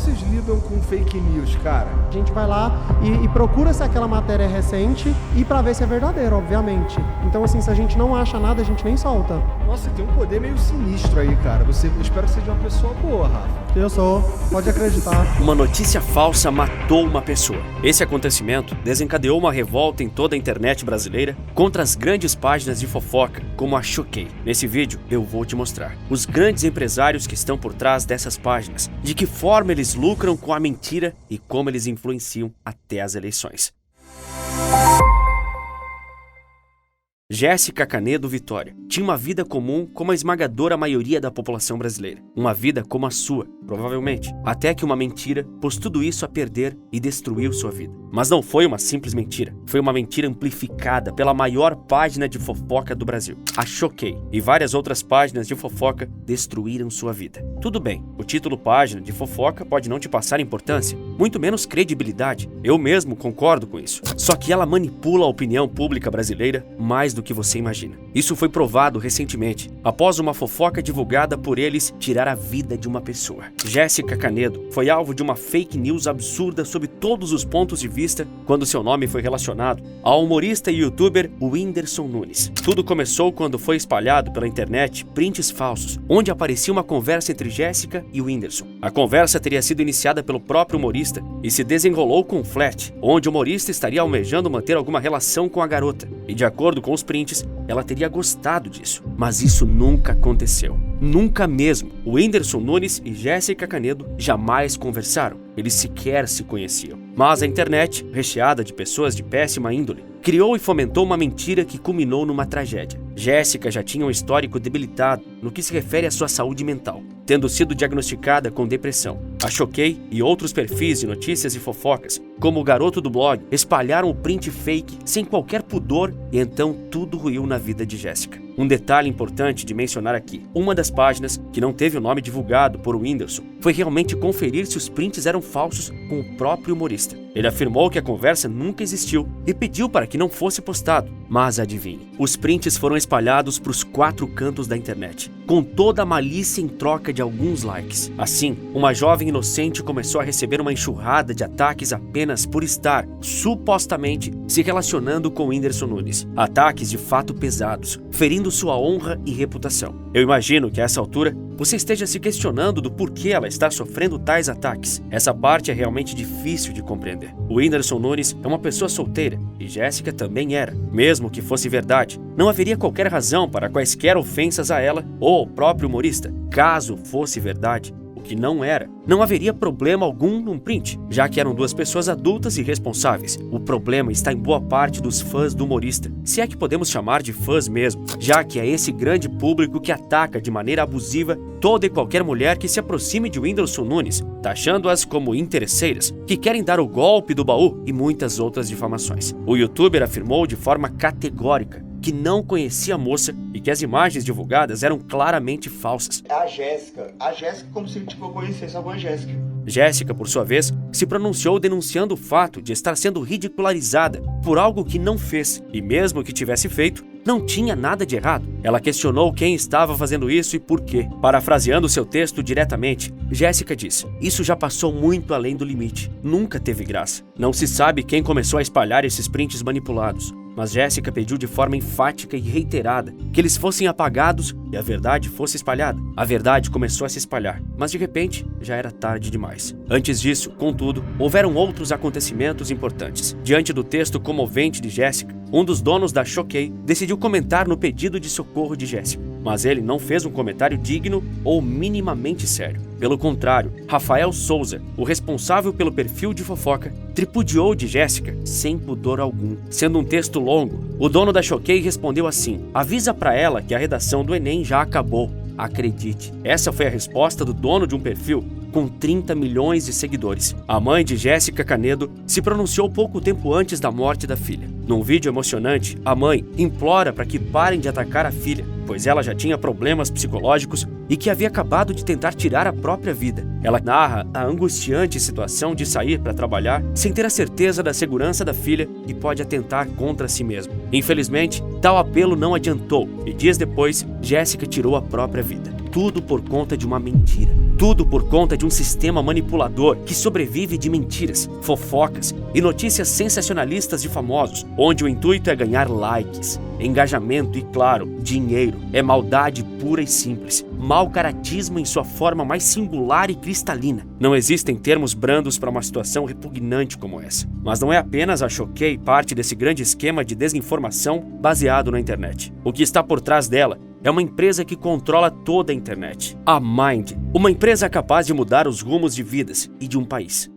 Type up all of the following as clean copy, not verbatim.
vocês lidam com fake news, cara? A gente vai lá e procura se aquela matéria é recente e pra ver se é verdadeiro, obviamente. Então, assim, se a gente não acha nada, a gente nem solta. Nossa, tem um poder meio sinistro aí, cara. Eu espero que seja uma pessoa boa, Rafa. Eu sou, pode acreditar. Uma notícia falsa matou uma pessoa. Esse acontecimento desencadeou uma revolta em toda a internet brasileira contra as grandes páginas de fofoca, como a Choquei. Nesse vídeo, eu vou te mostrar os grandes empresários que estão por trás dessas páginas, de que forma eles lucram com a mentira e como eles influenciam até as eleições. Jéssica Canedo Vitória tinha uma vida comum como a esmagadora maioria da população brasileira. Uma vida como a sua, provavelmente. Até que uma mentira pôs tudo isso a perder e destruiu sua vida. Mas não foi uma simples mentira. Foi uma mentira amplificada pela maior página de fofoca do Brasil, a Choquei. E várias outras páginas de fofoca destruíram sua vida. Tudo bem, o título página de fofoca pode não te passar importância, muito menos credibilidade. Eu mesmo concordo com isso. Só que ela manipula a opinião pública brasileira mais do que você imagina. Isso foi provado recentemente, após uma fofoca divulgada por eles tirar a vida de uma pessoa. Jéssica Canedo foi alvo de uma fake news absurda sob todos os pontos de vista quando seu nome foi relacionado ao humorista e youtuber Whindersson Nunes. Tudo começou quando foi espalhado pela internet prints falsos, onde aparecia uma conversa entre Jéssica e Whindersson. A conversa teria sido iniciada pelo próprio humorista e se desenrolou com um flerte, onde o humorista estaria almejando manter alguma relação com a garota. E de acordo com os prints, ela teria gostado disso. Mas isso nunca aconteceu. Nunca mesmo. O Whindersson Nunes e Jéssica Canedo jamais conversaram. Eles sequer se conheciam. Mas a internet, recheada de pessoas de péssima índole, criou e fomentou uma mentira que culminou numa tragédia. Jéssica já tinha um histórico debilitado no que se refere à sua saúde mental, tendo sido diagnosticada com depressão. A Choquei e outros perfis de notícias e fofocas, como o garoto do blog, espalharam o print fake sem qualquer pudor e então tudo ruiu na vida de Jéssica. Um detalhe importante de mencionar aqui: uma das páginas, que não teve o nome divulgado por Whindersson, foi realmente conferir se os prints eram falsos com o próprio humorista. Ele afirmou que a conversa nunca existiu e pediu para que não fosse postado. Mas adivinhe, os prints foram espalhados para os 4 cantos da internet, com toda a malícia em troca de alguns likes. Assim, uma jovem inocente começou a receber uma enxurrada de ataques apenas por estar, supostamente, se relacionando com Whindersson Nunes. Ataques de fato pesados, ferindo sua honra e reputação. Eu imagino que a essa altura você esteja se questionando do porquê ela está sofrendo tais ataques. Essa parte é realmente difícil de compreender. O Whindersson Nunes é uma pessoa solteira e Jéssica também era. Mesmo que fosse verdade, não haveria qualquer razão para quaisquer ofensas a ela ou ao próprio humorista. Caso fosse verdade, que não era, não haveria problema algum num print, já que eram 2 pessoas adultas e responsáveis. O problema está em boa parte dos fãs do humorista, se é que podemos chamar de fãs mesmo, já que é esse grande público que ataca de maneira abusiva toda e qualquer mulher que se aproxime de Whindersson Nunes, taxando-as como interesseiras, que querem dar o golpe do baú e muitas outras difamações. O youtuber afirmou de forma categórica que não conhecia a moça e que as imagens divulgadas eram claramente falsas. A Jéssica como se tipo, eu conhecesse a Jéssica. Jéssica, por sua vez, se pronunciou denunciando o fato de estar sendo ridicularizada por algo que não fez, e mesmo que tivesse feito, não tinha nada de errado. Ela questionou quem estava fazendo isso e por quê. Parafraseando seu texto diretamente, Jéssica disse: "Isso já passou muito além do limite. Nunca teve graça. Não se sabe quem começou a espalhar esses prints manipulados. Mas Jéssica pediu de forma enfática e reiterada que eles fossem apagados e a verdade fosse espalhada. A verdade começou a se espalhar, mas de repente já era tarde demais. Antes disso, contudo, houveram outros acontecimentos importantes. Diante do texto comovente de Jéssica, um dos donos da Choquei decidiu comentar no pedido de socorro de Jéssica, mas ele não fez um comentário digno ou minimamente sério. Pelo contrário, Rafael Souza, o responsável pelo perfil de fofoca, tripudiou de Jéssica sem pudor algum. Sendo um texto longo, o dono da Choquei respondeu assim: "Avisa pra ela que a redação do Enem já acabou. Acredite." Essa foi a resposta do dono de um perfil com 30 milhões de seguidores. A mãe de Jéssica Canedo se pronunciou pouco tempo antes da morte da filha. Num vídeo emocionante, a mãe implora para que parem de atacar a filha, pois ela já tinha problemas psicológicos e que havia acabado de tentar tirar a própria vida. Ela narra a angustiante situação de sair para trabalhar sem ter a certeza da segurança da filha e pode atentar contra si mesma. Infelizmente, tal apelo não adiantou e dias depois, Jéssica tirou a própria vida. Tudo por conta de uma mentira. Tudo por conta de um sistema manipulador que sobrevive de mentiras, fofocas e notícias sensacionalistas de famosos, onde o intuito é ganhar likes, engajamento e, claro, dinheiro. É maldade pura e simples. Mau caratismo em sua forma mais singular e cristalina. Não existem termos brandos para uma situação repugnante como essa. Mas não é apenas a Choquei parte desse grande esquema de desinformação baseado na internet. O que está por trás dela é uma empresa que controla toda a internet. A Mind, uma empresa capaz de mudar os rumos de vidas e de um país.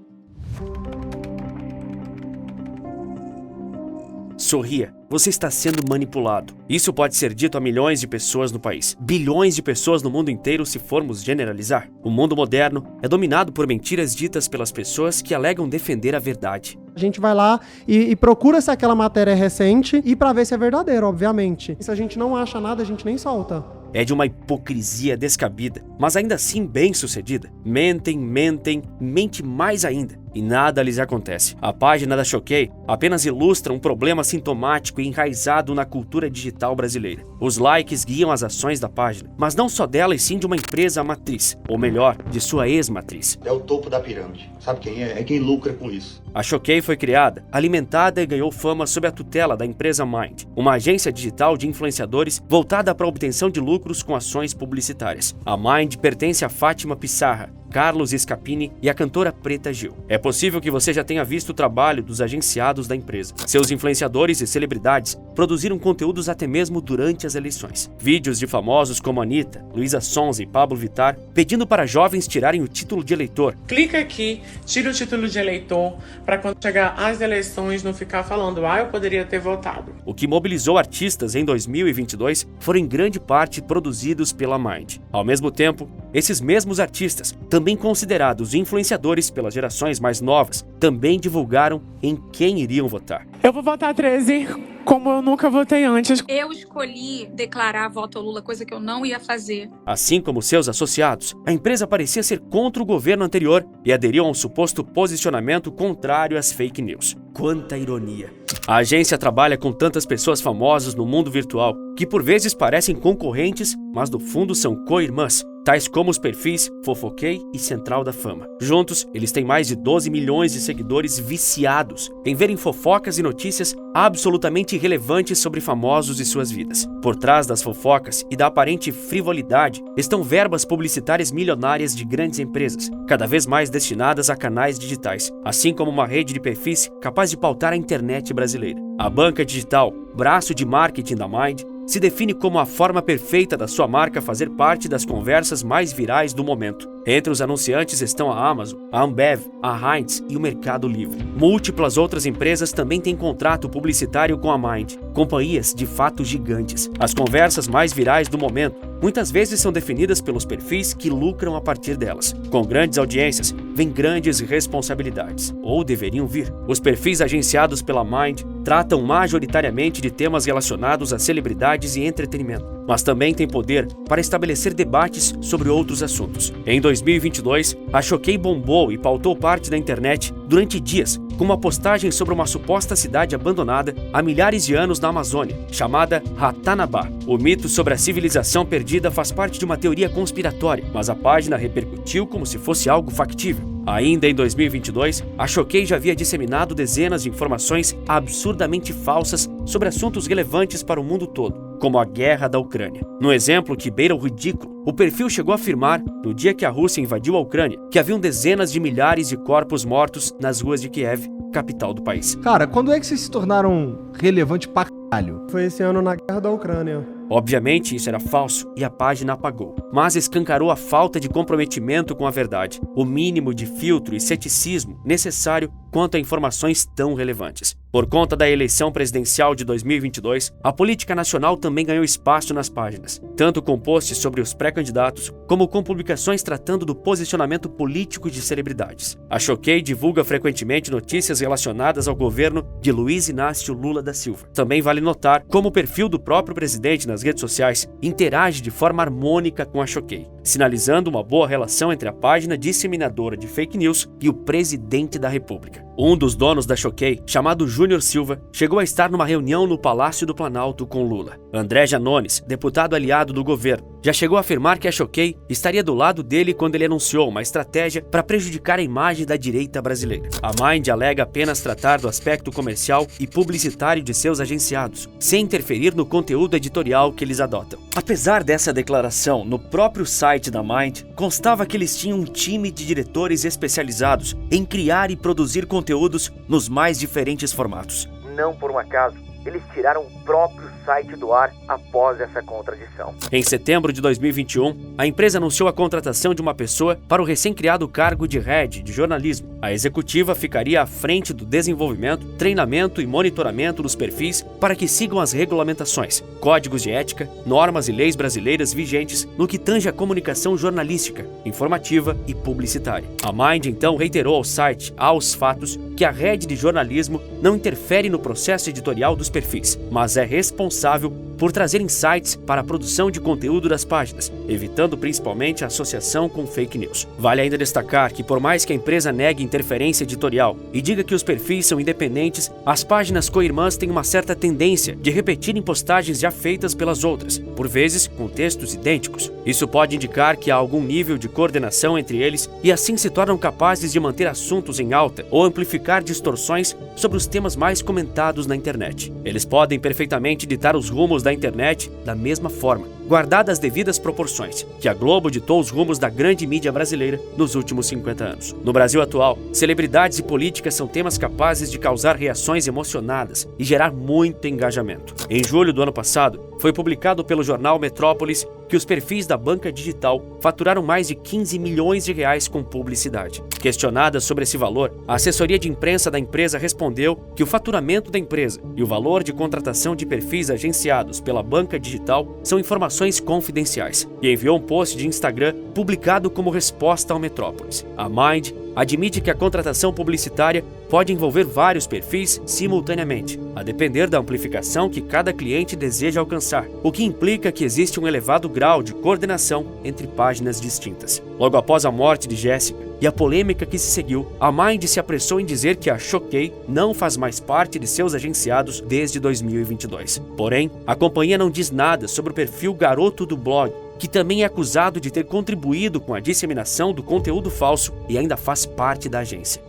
Sorria, você está sendo manipulado. Isso pode ser dito a milhões de pessoas no país. Bilhões de pessoas no mundo inteiro se formos generalizar. O mundo moderno é dominado por mentiras ditas pelas pessoas que alegam defender a verdade. A gente vai lá e procura se aquela matéria é recente e para ver se é verdadeiro, obviamente. Se a gente não acha nada, a gente nem solta. É de uma hipocrisia descabida, mas ainda assim bem-sucedida. Mente mais ainda, e nada lhes acontece. A página da Choquei apenas ilustra um problema sintomático e enraizado na cultura digital brasileira. Os likes guiam as ações da página, mas não só dela e sim de uma empresa matriz, ou melhor, de sua ex-matriz. É o topo da pirâmide. Sabe quem é? É quem lucra com isso. A Choquei foi criada, alimentada e ganhou fama sob a tutela da empresa Mind, uma agência digital de influenciadores voltada para a obtenção de lucros com ações publicitárias. A Mind pertence a Fátima Pissarra, Carlos Scapini e a cantora Preta Gil. É possível que você já tenha visto o trabalho dos agenciados da empresa. Seus influenciadores e celebridades produziram conteúdos até mesmo durante as eleições. Vídeos de famosos como Anitta, Luísa Sonza e Pablo Vittar pedindo para jovens tirarem o título de eleitor. Clica aqui, tira o título de eleitor, para quando chegar às eleições não ficar falando, eu poderia ter votado. O que mobilizou artistas em 2022 foram em grande parte produzidos pela Mind. Ao mesmo tempo, esses mesmos artistas, também considerados influenciadores pelas gerações mais novas, também divulgaram em quem iriam votar. Eu vou votar 13, como eu nunca votei antes. Eu escolhi declarar voto ao Lula, coisa que eu não ia fazer. Assim como seus associados, a empresa parecia ser contra o governo anterior e aderiu a um suposto posicionamento contrário às fake news. Quanta ironia! A agência trabalha com tantas pessoas famosas no mundo virtual que por vezes parecem concorrentes, mas no fundo são co-irmãs, tais como os perfis Fofoquei e Central da Fama. Juntos, eles têm mais de 12 milhões de seguidores viciados em verem fofocas e notícias absolutamente irrelevantes sobre famosos e suas vidas. Por trás das fofocas e da aparente frivolidade estão verbas publicitárias milionárias de grandes empresas, cada vez mais destinadas a canais digitais, assim como uma rede de perfis capaz de pautar a internet brasileira. A banca digital, braço de marketing da Mind, se define como a forma perfeita da sua marca fazer parte das conversas mais virais do momento. Entre os anunciantes estão a Amazon, a Ambev, a Heinz e o Mercado Livre. Múltiplas outras empresas também têm contrato publicitário com a Mind, companhias de fato gigantes. As conversas mais virais do momento muitas vezes são definidas pelos perfis que lucram a partir delas. Com grandes audiências, vêm grandes responsabilidades, ou deveriam vir. Os perfis agenciados pela Mind tratam majoritariamente de temas relacionados a celebridades e entretenimento, mas também têm poder para estabelecer debates sobre outros assuntos. Em 2022, a Choquei bombou e pautou parte da internet durante dias com uma postagem sobre uma suposta cidade abandonada há milhares de anos na Amazônia, chamada Ratanabá. O mito sobre a civilização perdida faz parte de uma teoria conspiratória, mas a página repercutiu como se fosse algo factível. Ainda em 2022, a Choquei já havia disseminado dezenas de informações absurdamente falsas sobre assuntos relevantes para o mundo todo, como a guerra da Ucrânia. No exemplo que beira o ridículo, o perfil chegou a afirmar, no dia que a Rússia invadiu a Ucrânia, que haviam dezenas de milhares de corpos mortos nas ruas de Kiev, capital do país. Cara, quando é que vocês se tornaram relevante pra caralho? Foi esse ano na guerra da Ucrânia. Obviamente isso era falso e a página apagou, mas escancarou a falta de comprometimento com a verdade, o mínimo de filtro e ceticismo necessário quanto a informações tão relevantes. Por conta da eleição presidencial de 2022, a política nacional também ganhou espaço nas páginas, tanto com posts sobre os pré-candidatos, como com publicações tratando do posicionamento político de celebridades. A Choquei divulga frequentemente notícias relacionadas ao governo de Luiz Inácio Lula da Silva. Também vale notar como o perfil do próprio presidente nas redes sociais interage de forma harmônica com a Choquei. sinalizando uma boa relação entre a página disseminadora de fake news e o presidente da República. Um dos donos da Choquei, chamado Júnior Silva, chegou a estar numa reunião no Palácio do Planalto com Lula. André Janones, deputado aliado do governo, já chegou a afirmar que a Choquei estaria do lado dele quando ele anunciou uma estratégia para prejudicar a imagem da direita brasileira. A Mind alega apenas tratar do aspecto comercial e publicitário de seus agenciados, sem interferir no conteúdo editorial que eles adotam. Apesar dessa declaração, no próprio site da Mind, constava que eles tinham um time de diretores especializados em criar e produzir conteúdos nos mais diferentes formatos. Não por um acaso, eles tiraram o próprio site do ar após essa contradição. Em setembro de 2021, a empresa anunciou a contratação de uma pessoa para o recém-criado cargo de Head de Jornalismo. A executiva ficaria à frente do desenvolvimento, treinamento e monitoramento dos perfis para que sigam as regulamentações, códigos de ética, normas e leis brasileiras vigentes no que tange à comunicação jornalística, informativa e publicitária. A Mind então reiterou ao site Aos Fatos que a Head de Jornalismo não interfere no processo editorial dos perfis, mas é responsável por trazer insights para a produção de conteúdo das páginas, evitando principalmente a associação com fake news. Vale ainda destacar que, por mais que a empresa negue interferência editorial e diga que os perfis são independentes, as páginas co-irmãs têm uma certa tendência de repetirem postagens já feitas pelas outras, por vezes com textos idênticos. Isso pode indicar que há algum nível de coordenação entre eles e assim se tornam capazes de manter assuntos em alta ou amplificar distorções sobre os temas mais comentados na internet. Eles podem perfeitamente ditar os rumos da internet da mesma forma, guardadas as devidas proporções, que a Globo ditou os rumos da grande mídia brasileira nos últimos 50 anos. No Brasil atual, celebridades e políticas são temas capazes de causar reações emocionadas e gerar muito engajamento. Em julho do ano passado, foi publicado pelo jornal Metrópolis que os perfis da banca digital faturaram mais de 15 milhões de reais com publicidade. Questionada sobre esse valor, a assessoria de imprensa da empresa respondeu que o faturamento da empresa e o valor de contratação de perfis agenciados pela banca digital são informações confidenciais, e enviou um post de Instagram publicado como resposta ao Metrópolis. A Mind admite que a contratação publicitária pode envolver vários perfis simultaneamente, a depender da amplificação que cada cliente deseja alcançar, o que implica que existe um elevado grau de coordenação entre páginas distintas. Logo após a morte de Jéssica e a polêmica que se seguiu, a Mind se apressou em dizer que a Choquei não faz mais parte de seus agenciados desde 2022. Porém, a companhia não diz nada sobre o perfil Garoto do Blog, que também é acusado de ter contribuído com a disseminação do conteúdo falso e ainda faz parte da agência.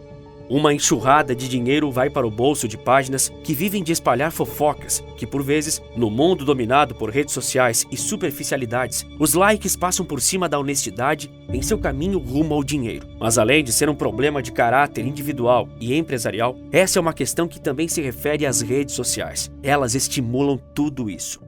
Uma enxurrada de dinheiro vai para o bolso de páginas que vivem de espalhar fofocas, que por vezes, no mundo dominado por redes sociais e superficialidades, os likes passam por cima da honestidade em seu caminho rumo ao dinheiro. Mas além de ser um problema de caráter individual e empresarial, essa é uma questão que também se refere às redes sociais. Elas estimulam tudo isso.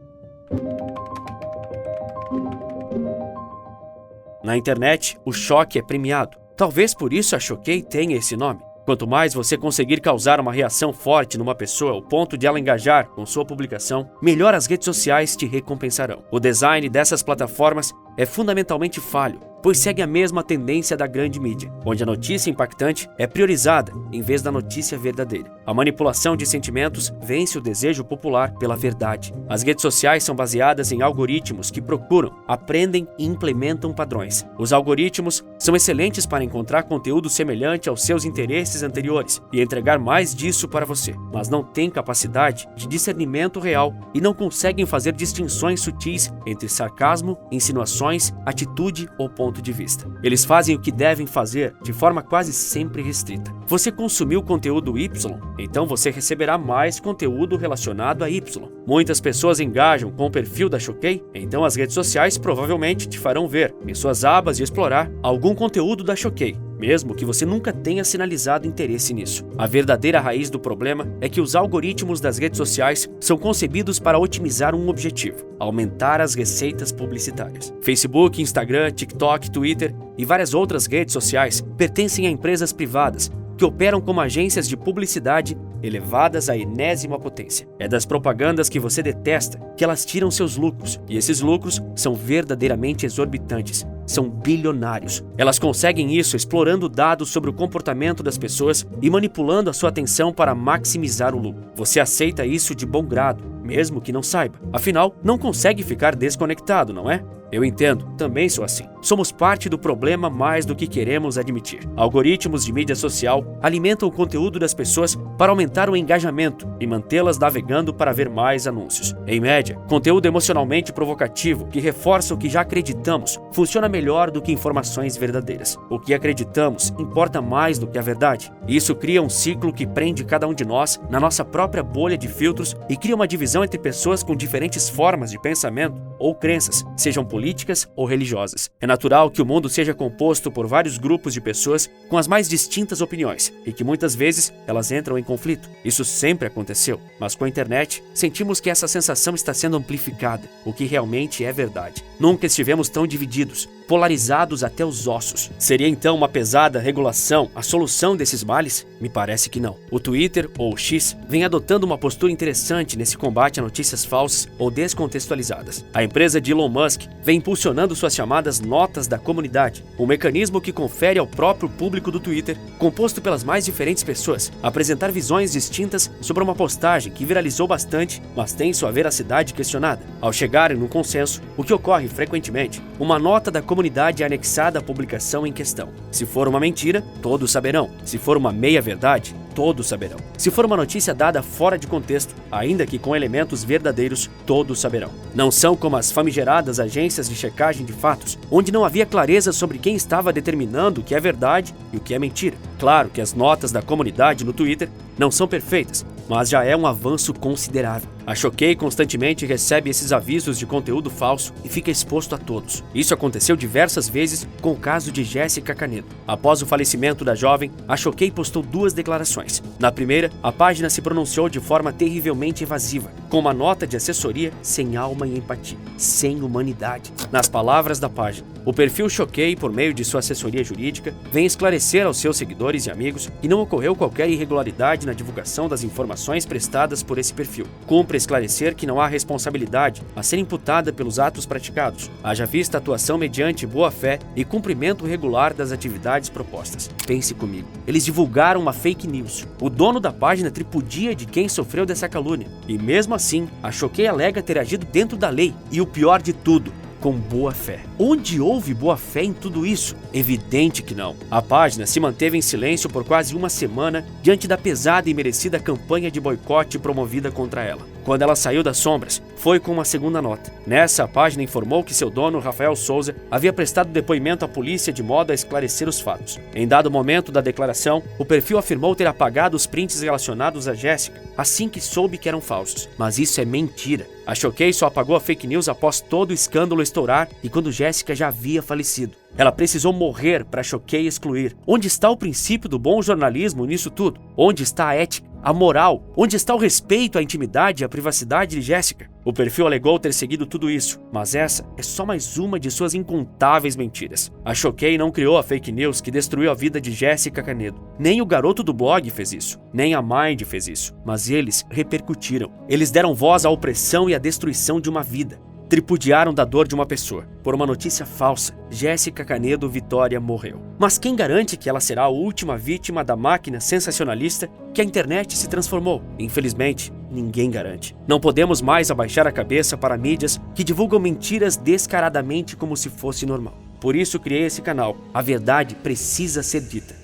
Na internet, o choque é premiado. Talvez por isso a Choquei tenha esse nome. Quanto mais você conseguir causar uma reação forte numa pessoa ao ponto de ela engajar com sua publicação, melhor as redes sociais te recompensarão. O design dessas plataformas é fundamentalmente falho, pois segue a mesma tendência da grande mídia, onde a notícia impactante é priorizada em vez da notícia verdadeira. A manipulação de sentimentos vence o desejo popular pela verdade. As redes sociais são baseadas em algoritmos que procuram, aprendem e implementam padrões. Os algoritmos são excelentes para encontrar conteúdo semelhante aos seus interesses anteriores e entregar mais disso para você, mas não têm capacidade de discernimento real e não conseguem fazer distinções sutis entre sarcasmo, insinuações, atitude ou ponto de vista. Eles fazem o que devem fazer de forma quase sempre restrita. Você consumiu conteúdo Y, então você receberá mais conteúdo relacionado a Y. Muitas pessoas engajam com o perfil da Choquei, então as redes sociais provavelmente te farão ver em suas abas e explorar algum conteúdo da Choquei, mesmo que você nunca tenha sinalizado interesse nisso. A verdadeira raiz do problema é que os algoritmos das redes sociais são concebidos para otimizar um objetivo: aumentar as receitas publicitárias. Facebook, Instagram, TikTok, Twitter e várias outras redes sociais pertencem a empresas privadas que operam como agências de publicidade elevadas à enésima potência. É das propagandas que você detesta que elas tiram seus lucros, e esses lucros são verdadeiramente exorbitantes. São bilionários. Elas conseguem isso explorando dados sobre o comportamento das pessoas e manipulando a sua atenção para maximizar o lucro. Você aceita isso de bom grado, mesmo que não saiba. Afinal, não consegue ficar desconectado, não é? Eu entendo, também sou assim. Somos parte do problema mais do que queremos admitir. Algoritmos de mídia social alimentam o conteúdo das pessoas para aumentar o engajamento e mantê-las navegando para ver mais anúncios. Em média, conteúdo emocionalmente provocativo que reforça o que já acreditamos funciona melhor do que informações verdadeiras. O que acreditamos importa mais do que a verdade. Isso cria um ciclo que prende cada um de nós na nossa própria bolha de filtros e cria uma divisão entre pessoas com diferentes formas de pensamento ou crenças, sejam políticas ou religiosas. É natural que o mundo seja composto por vários grupos de pessoas com as mais distintas opiniões e que muitas vezes elas entram em conflito. Isso sempre aconteceu, mas com a internet sentimos que essa sensação está sendo amplificada, o que realmente é verdade. Nunca estivemos tão divididos, polarizados até os ossos. Seria então uma pesada regulação a solução desses males? Me parece que não. O Twitter, ou X, vem adotando uma postura interessante nesse combate a notícias falsas ou descontextualizadas. A empresa de Elon Musk vem impulsionando suas chamadas notas da comunidade, um mecanismo que confere ao próprio público do Twitter, composto pelas mais diferentes pessoas, apresentar visões distintas sobre uma postagem que viralizou bastante, mas tem sua veracidade questionada. Ao chegarem num consenso, o que ocorre frequentemente, uma nota da comunidade é anexada à publicação em questão. Se for uma mentira, todos saberão. Se for uma meia-verdade, todos saberão. Se for uma notícia dada fora de contexto, ainda que com elementos verdadeiros, todos saberão. Não são como as famigeradas agências de checagem de fatos, onde não havia clareza sobre quem estava determinando o que é verdade e o que é mentira. Claro que as notas da comunidade no Twitter não são perfeitas, mas já é um avanço considerável. A Choquei constantemente recebe esses avisos de conteúdo falso e fica exposto a todos. Isso aconteceu diversas vezes com o caso de Jéssica Canedo. Após o falecimento da jovem, a Choquei postou 2 declarações. Na primeira, a página se pronunciou de forma terrivelmente evasiva, com uma nota de assessoria sem alma e empatia, sem humanidade. Nas palavras da página, o perfil Choquei, por meio de sua assessoria jurídica, vem esclarecer aos seus seguidores e amigos que não ocorreu qualquer irregularidade na divulgação das informações prestadas por esse perfil. Cumpre esclarecer que não há responsabilidade a ser imputada pelos atos praticados, haja vista atuação mediante boa-fé e cumprimento regular das atividades propostas. Pense comigo, eles divulgaram uma fake news. O dono da página tripudia de quem sofreu dessa calúnia. E mesmo assim, a Choquei alega ter agido dentro da lei. E o pior de tudo, com boa fé. Onde houve boa fé em tudo isso? Evidente que não. A página se manteve em silêncio por quase uma semana diante da pesada e merecida campanha de boicote promovida contra ela. Quando ela saiu das sombras, foi com uma segunda nota. Nessa, a página informou que seu dono, Rafael Souza, havia prestado depoimento à polícia de modo a esclarecer os fatos. Em dado momento da declaração, o perfil afirmou ter apagado os prints relacionados a Jéssica, assim que soube que eram falsos. Mas isso é mentira. A Choquei só apagou a fake news após todo o escândalo estourar e quando Jéssica já havia falecido. Ela precisou morrer para Choquei excluir. Onde está o princípio do bom jornalismo nisso tudo? Onde está a ética, a moral? Onde está o respeito à intimidade e à privacidade de Jéssica? O perfil alegou ter seguido tudo isso, mas essa é só mais uma de suas incontáveis mentiras. A Choquei não criou a fake news que destruiu a vida de Jéssica Canedo. Nem o garoto do blog fez isso, nem a Mind fez isso, mas eles repercutiram. Eles deram voz à opressão e à destruição de uma vida. Tripudiaram da dor de uma pessoa. Por uma notícia falsa, Jéssica Canedo Vitória morreu. Mas quem garante que ela será a última vítima da máquina sensacionalista que a internet se transformou? Infelizmente, ninguém garante. Não podemos mais abaixar a cabeça para mídias que divulgam mentiras descaradamente como se fosse normal. Por isso criei esse canal. A verdade precisa ser dita.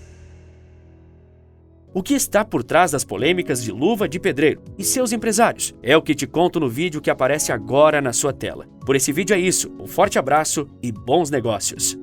O que está por trás das polêmicas de Luva de Pedreiro e seus empresários? É o que te conto no vídeo que aparece agora na sua tela. Por esse vídeo é isso, um forte abraço e bons negócios!